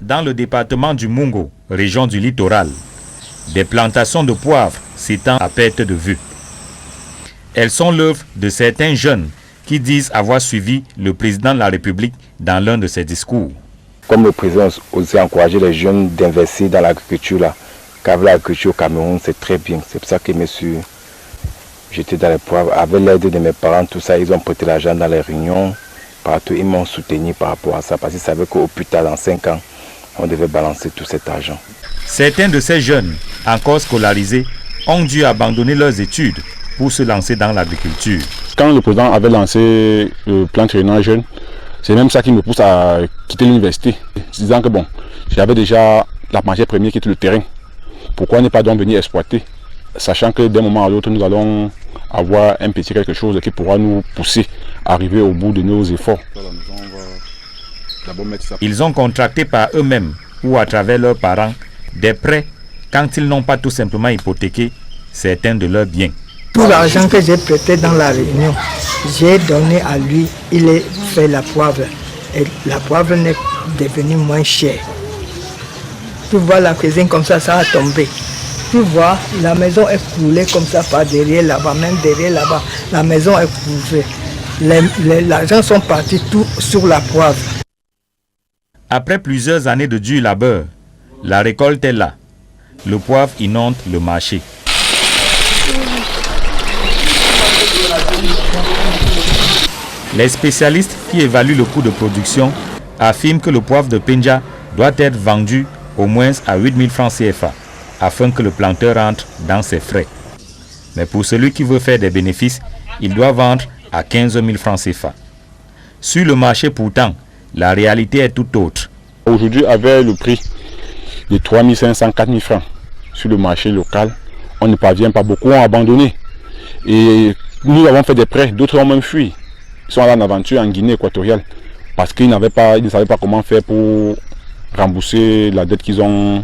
Dans le département du Mungo, région du littoral, des plantations de poivre s'étendent à perte de vue. Elles sont l'œuvre de certains jeunes qui disent avoir suivi le président de la République dans l'un de ses discours. Comme le président a aussi encouragé les jeunes d'investir dans l'agriculture, là, car l'agriculture au Cameroun, c'est très bien. C'est pour ça que je me suis jeté dans les poivres. Avec l'aide de mes parents, tout ça, ils ont prêté l'argent dans les réunions. Partout, ils m'ont soutenu par rapport à ça, parce qu'ils savaient qu'au plus tard, dans 5 ans, on devait balancer tout cet argent. Certains de ces jeunes, encore scolarisés, ont dû abandonner leurs études pour se lancer dans l'agriculture. Quand le président avait lancé le plan Triennal jeune, c'est même ça qui me pousse à quitter l'université, disant que bon, j'avais déjà la matière première qui était le terrain. Pourquoi ne pas donc venir exploiter, sachant que d'un moment à l'autre, nous allons avoir un petit quelque chose qui pourra nous pousser à arriver au bout de nos efforts. Ils ont contracté par eux-mêmes ou à travers leurs parents des prêts quand ils n'ont pas tout simplement hypothéqué certains de leurs biens. Tout l'argent que j'ai prêté dans la réunion, j'ai donné à lui, il a fait la poivre. Et la poivre est devenue moins chère. Tu vois la cuisine comme ça a tombé. Tu vois, la maison est coulée comme ça par derrière là-bas, même derrière là-bas. La maison est couvée. L'argent sont partis tout sur la poivre. Après plusieurs années de dur labeur, la récolte est là. Le poivre inonde le marché. Les spécialistes qui évaluent le coût de production affirment que le poivre de Penja doit être vendu au moins à 8 000 francs CFA afin que le planteur entre dans ses frais. Mais pour celui qui veut faire des bénéfices, il doit vendre à 15 000 francs CFA. Sur le marché pourtant, la réalité est tout autre. Aujourd'hui, avec le prix de 3 500, 4 000 francs sur le marché local, on ne parvient pas. Beaucoup ont abandonné. Et nous avons fait des prêts, d'autres ont même fui. Ils sont allés en aventure en Guinée équatoriale parce qu'ils ne savaient pas comment faire pour rembourser la dette qu'ils ont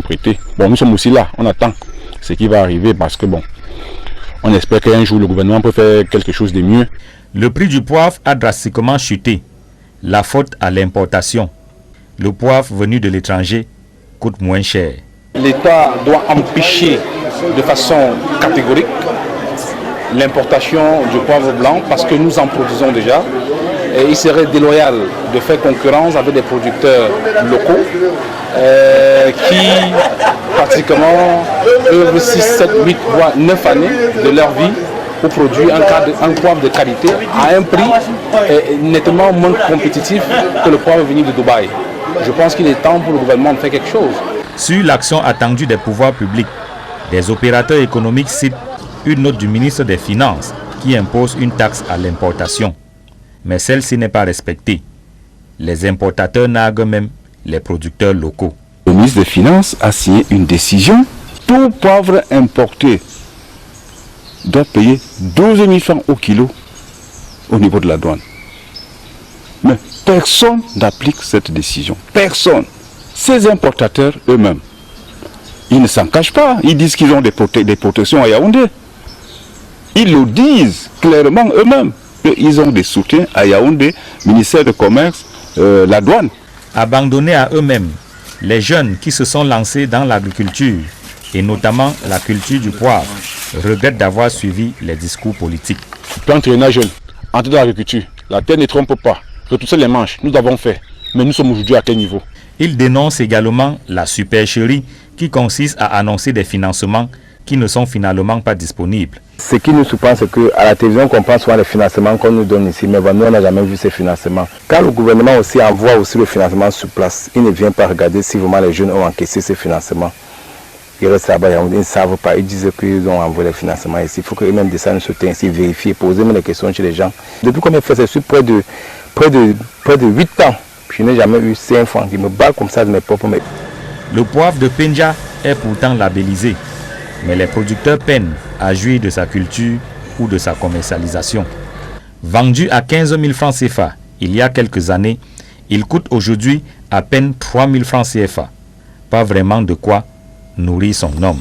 prêtée. Bon, nous sommes aussi là, on attend ce qui va arriver parce que bon, on espère qu'un jour le gouvernement peut faire quelque chose de mieux. Le prix du poivre a drastiquement chuté. La faute à l'importation. Le poivre venu de l'étranger coûte moins cher. L'État doit empêcher de façon catégorique l'importation du poivre blanc parce que nous en produisons déjà. Et il serait déloyal de faire concurrence avec des producteurs locaux qui pratiquement œuvrent 6, 7, 8, voire 9 années de leur vie pour produire un poivre de qualité à un prix nettement moins compétitif que le poivre venu de Dubaï. Je pense qu'il est temps pour le gouvernement de faire quelque chose. Sur l'action attendue des pouvoirs publics, des opérateurs économiques citent une note du ministre des Finances qui impose une taxe à l'importation. Mais celle-ci n'est pas respectée. Les importateurs narguent même les producteurs locaux. Le ministre des Finances a signé une décision. Tout poivre importé doit payer 12 000 francs au kilo au niveau de la douane. Mais personne n'applique cette décision. Personne. Ces importateurs eux-mêmes, ils ne s'en cachent pas. Ils disent qu'ils ont des protections à Yaoundé. Ils le disent clairement eux-mêmes. Ils ont des soutiens à Yaoundé, ministère de Commerce, la douane. Abandonnés à eux-mêmes, les jeunes qui se sont lancés dans l'agriculture, et notamment la culture du poivre, regrettent d'avoir suivi les discours politiques. Plan Triennal jeune, entrer dans l'agriculture, la terre ne trompe pas. Retrousser les manches, nous avons fait. Mais nous sommes aujourd'hui à quel niveau? Ils dénoncent également la supercherie qui consiste à annoncer des financements qui ne sont finalement pas disponibles. Ce qui nous surprend, c'est qu'à la télévision, on comprend souvent les financements qu'on nous donne ici, mais nous, on n'a jamais vu ces financements. Quand le gouvernement aussi envoie aussi le financement sur place, il ne vient pas regarder si vraiment les jeunes ont encaissé ces financements. Ils restent là-bas, ils ne savent pas, ils disent qu'ils ont envoyé les financements ici. Il faut qu'eux-mêmes descendent sur le terrain ici, vérifier, poser même les questions chez les gens. Depuis combien de fois, c'est sur près de 8 ans. Je n'ai jamais eu 5 francs qui me battent comme ça de mes propres mains. Le poivre de Penja est pourtant labellisé, mais les producteurs peinent à jouir de sa culture ou de sa commercialisation. Vendu à 15 000 francs CFA il y a quelques années, il coûte aujourd'hui à peine 3 000 francs CFA. Pas vraiment de quoi nourrir son homme.